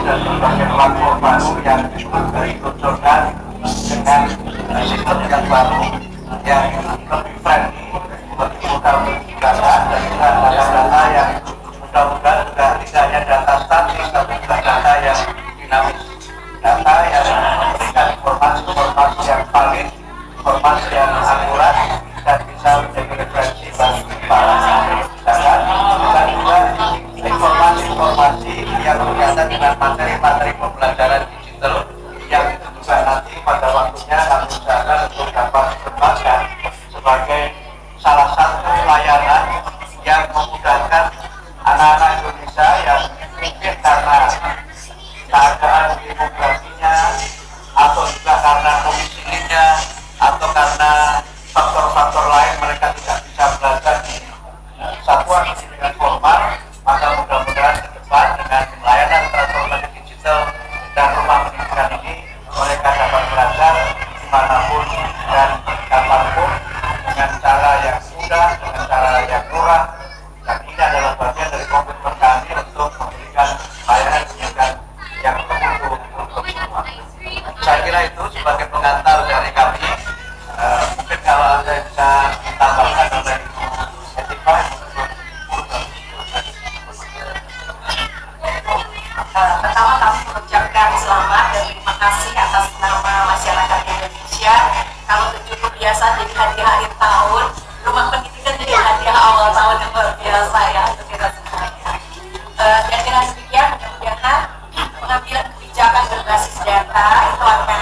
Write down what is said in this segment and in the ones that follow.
dan berbagai platform baru yang diluncurkan dengan sistem yang baru yang lebih friendly, lebih mudah digunakan, dan juga data-data yang mudah-mudahan juga tidak hanya data statis tapi juga data yang dinamis, data yang memberikan informasi yang valid, informasi yang akurat dan bisa menjadi referensi bagi para kebijakan, dan juga informasi-informasi yang berkaitan dengan materi-materi pembelajaran digital yang itu juga nanti pada waktunya kami usahakan untuk dapat dikembangkan sebagai salah satu layanan yang memudahkan anak-anak Indonesia yang mungkin karena keadaan demografinya atau juga karena domisilinya atau karena faktor-faktor lain mereka tidak bisa belajar di satuan pendidikan formal, maka mudah-mudahan ke depan dengan layanan transformasi digital dan rumah pendidikan ini mereka dapat belajar dimanapun dan kapanpun dengan cara yang mudah, dengan cara yang murah, dan ini adalah bagian dari komitmen kami untuk memberikan layanan pendidikan yang termutu untuk semua. Saya kira itu sebagai pengantar dari kami. Mungkin kalau ada yang bisa ditambahkan oleh Ibu Etika. Pertama kami mengucapkan selamat dan terima kasih atas nama masyarakat Indonesia. Kalau cukup biasa jadi hadiah akhir tahun, rumah pendidikan jadi hadiah awal tahun yang luar biasa ya untuk kita semuanya. Dan dengan demikian mudah-mudahan pengambilan kebijakan berbasis data itu akan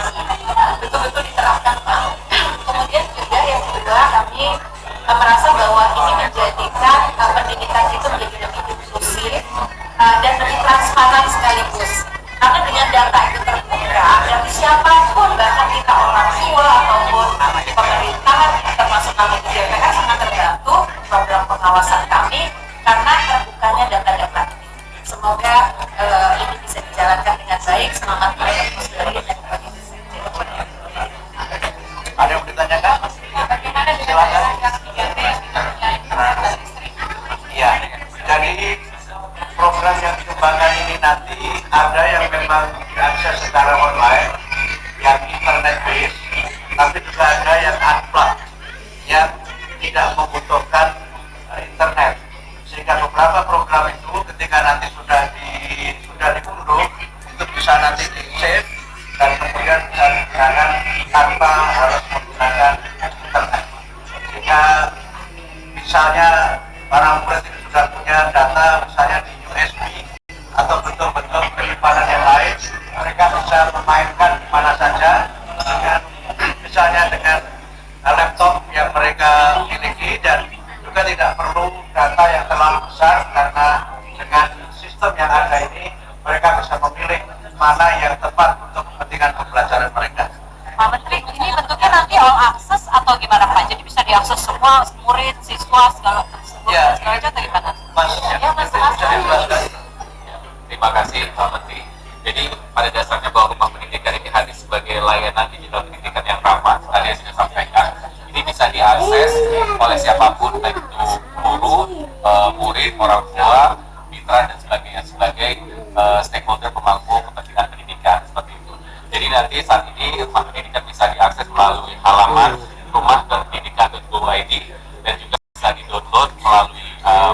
betul-betul diterapkan Pak. Kemudian juga yang kedua kami merasa bahwa ini menjadikan pendidikan itu menjadi lebih inklusif dan lebih transparan sekaligus. Karena dengan data itu terbuka, dari siapapun, bahkan kita orang tua ataupun pemerintahan, termasuk kami di DPR sangat terbantu program pengawasan kami karena terbukanya data-data ini. Semoga ini bisa dijalankan dengan baik. Semangat terus dari Ada yang ditanyakan? bagaimana dengan Silakan. yang 3T? Iya, jadi program yang dikembangkan ini nanti ada yang memang diakses secara online, yang internet based, tapi juga ada yang unplugged, yang tidak membutuhkan internet. Sehingga beberapa program itu ketika nanti sudah diunduh, itu bisa nanti di save dan kemudian bisa digunakan tanpa harus menggunakan internet. Sehingga misalnya para murid itu sudah punya data misalnya di USB atau bentuk-bentuk penyimpanan yang lain, mereka bisa memainkan di mana saja dengan misalnya dengan laptop yang mereka miliki, dan juga tidak perlu data yang terlalu besar karena dengan sistem yang ada ini mereka bisa memilih mana yang tepat untuk kepentingan pembelajaran mereka. Pak Menteri, ini bentuknya nanti all access atau gimana Pak? Jadi bisa diakses semua murid, siswa, segala Ya. segala macam atau gimana? Mas, Ya, Mas, bisa dijelaskan? Terima kasih Pak Menteri. Jadi pada dasarnya bahwa rumah pendidikan ini hadir sebagai layanan digital pendidikan yang ramah. Tadi yang sudah sampaikan, ini bisa diakses oleh siapapun, baik itu guru, murid, orang tua, mitra dan sebagainya sebagai stakeholder pemangku kepentingan pendidikan seperti itu. Jadi nanti saat ini rumah pendidikan bisa diakses melalui halaman rumah.pendidikan.go.id dan juga bisa di-download melalui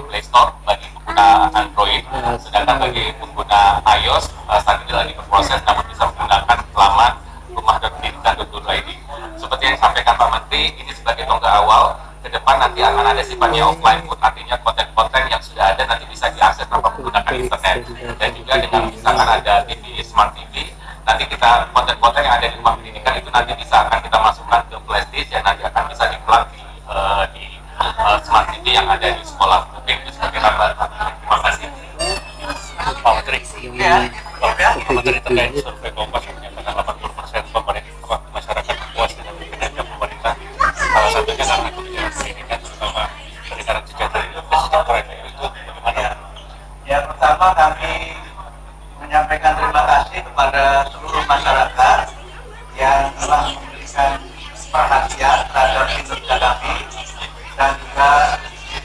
Play Store bagi pengguna Android, sedangkan bagi pengguna iOS saat ini lagi berproses namun bisa menggunakan laman rumah.pendidikan.go.id. Seperti yang disampaikan Pak Menteri, ini sebagai tonggak awal. Ke depan nanti akan ada sifatnya offline food, artinya konten-konten yang sudah ada nanti bisa diakses tanpa menggunakan internet. Dan juga dengan misalkan ada TV, smart TV, nanti kita konten-konten yang ada di rumah pendidikan itu nanti bisa akan kita masukkan ke flashdisk yang nanti akan bisa di-plug di smart TV yang ada di sekolah. Mungkin itu sebagai tambahan. Terima kasih. Pak Menteri, Ya, Pak Menteri terkait survei Kompas yang menyatakan 80% masyarakat puas dengan kinerja pemerintah. Salah satunya karena kebijakan pendidikan, terutama pendidikan kesejahteraan itu bagaimana? yang pertama kami menyampaikan terima kasih kepada seluruh masyarakat yang telah memberikan perhatian terhadap kinerja kami, dan juga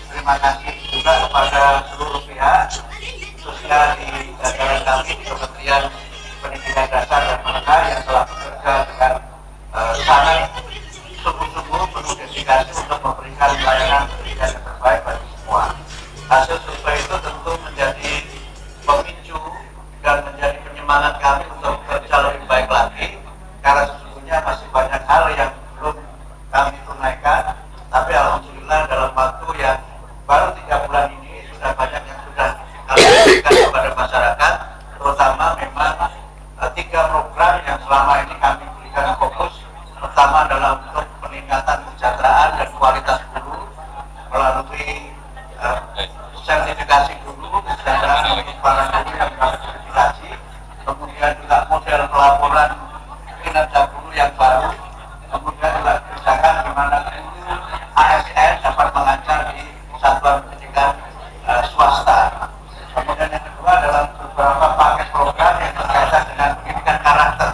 terima kasih juga kepada seluruh pihak, khususnya di jajaran kami di Kementerian hasil survei itu tentu menjadi pemicu dan menjadi penyemangat kami untuk bekerja lebih baik lagi, karena sesungguhnya masih banyak hal yang belum kami tunaikan, tapi alhamdulillah dalam waktu yang baru 3 bulan ini sudah banyak yang sudah kami berikan kepada masyarakat, terutama memang 3 program yang selama ini kami berikan fokus. Pertama adalah untuk peningkatan kesejahteraan dan kualitas guru melalui sertifikasi guru, kesejahteraan untuk para guru yang kami sertifikasi, kemudian juga model pelaporan kinerja guru yang baru, kemudian juga kebijakan di mana guru ASN dapat mengajar di satuan pendidikan swasta. Kemudian yang kedua adalah beberapa paket program yang berkaitan dengan pendidikan karakter.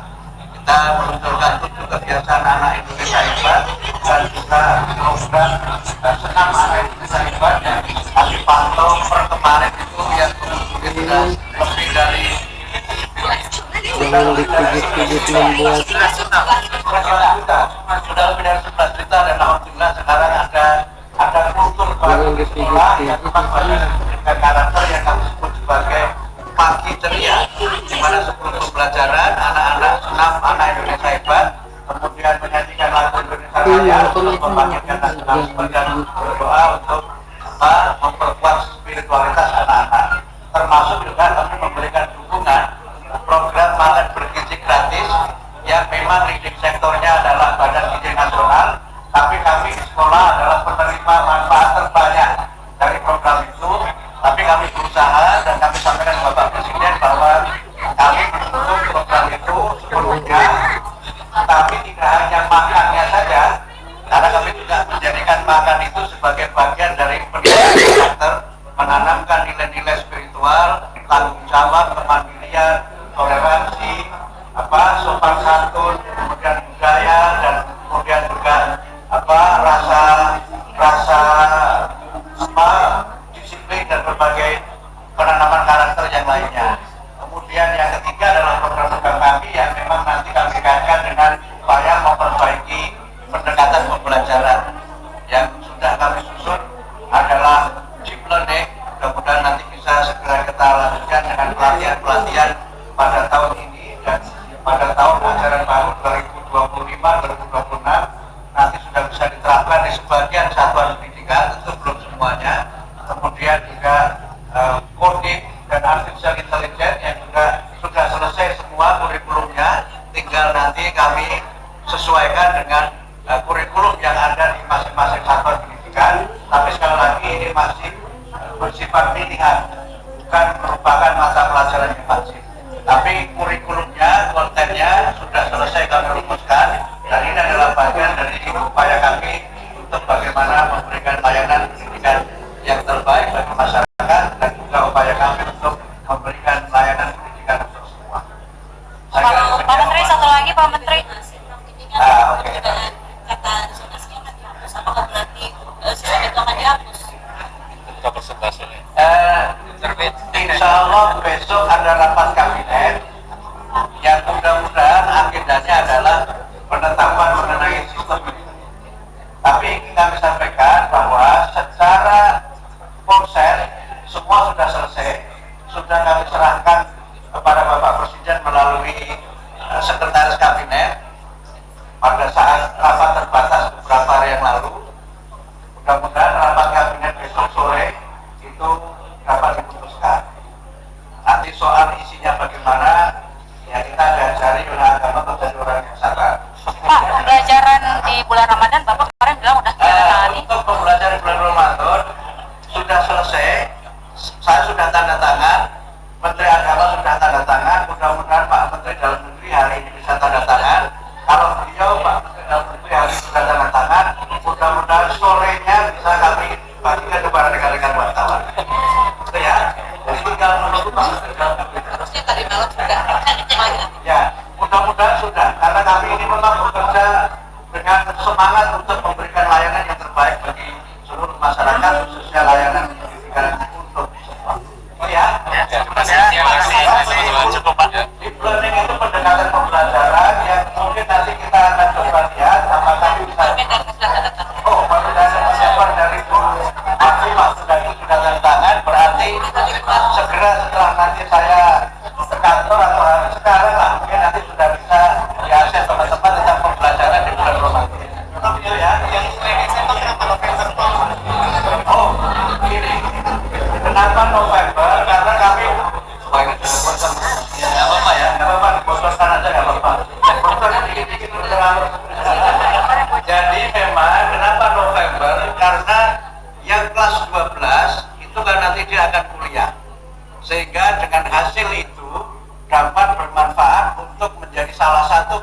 Kita meluncurkan 7 kebiasaan anak Indonesia hebat dan juga program senam anak Indonesia hebat yang kami pantau per kemarin itu yang kemudian sudah lebih dari Jangan dipijit-pijit membuat sudah lebih dari 11 juta, dan alhamdulillah sekarang ada kultur baru di sekolah yang memang banyak pendidikan karakter yang kami sebut sebagai pagi ceria, di mana sebelum pembelajaran anak-anak senam anak Indonesia hebat, kemudian menyanyikan lagu Indonesia Raya untuk membangkitkan nasionalisme dan berdoa untuk memperkuat spiritualitas anak-anak. Termasuk juga kami memberikan dukungan program makan bergizi gratis yang memang leading sektornya adalah Badan Gizi Nasional, tapi kami di sekolah adalah penerima manfaat terbanyak dari program itu. Tapi kami berusaha dan kami sampaikan kepada Bapak Presiden bahwa kami mendukung program itu sepenuhnya, tapi tidak hanya makannya saja, karena kami juga menjadikan makan itu sebagai bagian dari pendidikan karakter, menanamkan nilai-nilai spiritual, tanggung jawab, kemandirian, toleransi, sopan santun, kemudian budaya, dan kemudian juga disiplin dan berbagai penanaman karakter yang lainnya. Kemudian yang ketiga adalah program-program kami yang memang nanti kami kaitkan dengan upaya memperbaiki pendekatan pembelajaran. Yang sudah kami susun adalah deep learning, mudah-mudahan nanti bisa segera kita lanjutkan dengan pelatihan-pelatihan pada tahun ini, dan pada tahun ajaran baru 2025-2026 nanti sudah bisa diterapkan di sebagian satuan pendidikan, tentu belum semuanya. Kemudian juga coding dan artificial intelligence yang juga sudah selesai semua kurikulumnya, tinggal nanti kami sesuaikan dengan kurikulum yang ada di masing-masing satuan pendidikan. Tapi sekali lagi ini masih bersifat pilihan, bukan merupakan mata pelajaran yang wajib. Tapi kurikulumnya, kontennya sudah selesai kami rumuskan, dan ini adalah bagian dari upaya kami untuk bagaimana memberikan layanan pendidikan yang terbaik bagi masyarakat, dan juga upaya kami untuk memberikan layanan pendidikan untuk semua. Pak Menteri, satu lagi Pak Menteri. Oke. Kata zonasinya akan dihapus, apakah berarti sistem itu akan dihapus? Kita persentasenya. Insya Allah besok ada rapat kabinet yang mudah-mudahan agendanya adalah penetapan mengenai sistem ini. Tapi ingin kami sampaikan bahwa secara proses semua sudah selesai, sudah kami serahkan kepada Bapak Presiden melalui Sekretaris Kabinet pada saat rapat terbatas beberapa hari yang lalu. Mudah-mudahan rapat kabinet besok sore itu dapat diputuskan. Nanti soal isinya bagaimana, ya kita diajari oleh agama untuk jadi orang yang sabar. Pak, pembelajaran di bulan Ramadan Bapak kemarin bilang udah ditandatangani. Untuk pembelajaran bulan Ramadan sudah selesai, saya sudah tanda tangan, Menteri Agama sudah tanda tangan, mudah-mudahan Pak Menteri Dalam Negeri hari ini bisa tanda tangan. Kalau beliau Pak Menteri Dalam Negeri hari ini sudah tanda tangan, mudah-mudahan sorenya bisa kami bagikan kepada rekan-rekan wartawan. Itu ya, jadi tinggal menunggu Pak Menteri Dalam Negeri. Harusnya tadi malam sudah Ya, mudah-mudahan sudah, karena kami ini memang bekerja dengan semangat untuk memberikan layanan yang terbaik bagi seluruh masyarakat, khususnya layanan pendidikan untuk semua. Oh ya? Terima kasih. Cukup Pak. Deep learning itu pendekatan pembelajaran yang mungkin nanti kita akan coba lihat apakah bisa. Oh, baru dari persiapan dari Bu Mas sudah kira setelah nanti saya ke kantor atau hari sekarang lah, mungkin nanti sudah bisa diakses teman-teman tentang pembelajaran di bulan Ramadan. Betul ya, yang saya tahu kenapa November? Oh, ini kenapa November? Karena kami supaya bosan. Ya nggak apa-apa ya, nggak apa-apa, bosan aja nggak apa-apa. Bosan dikit-dikit terlalu. Jadi memang kenapa November? Karena yang kelas 12 itu kan nanti dia akan kuliah, sehingga dengan hasil itu dapat bermanfaat untuk menjadi salah satu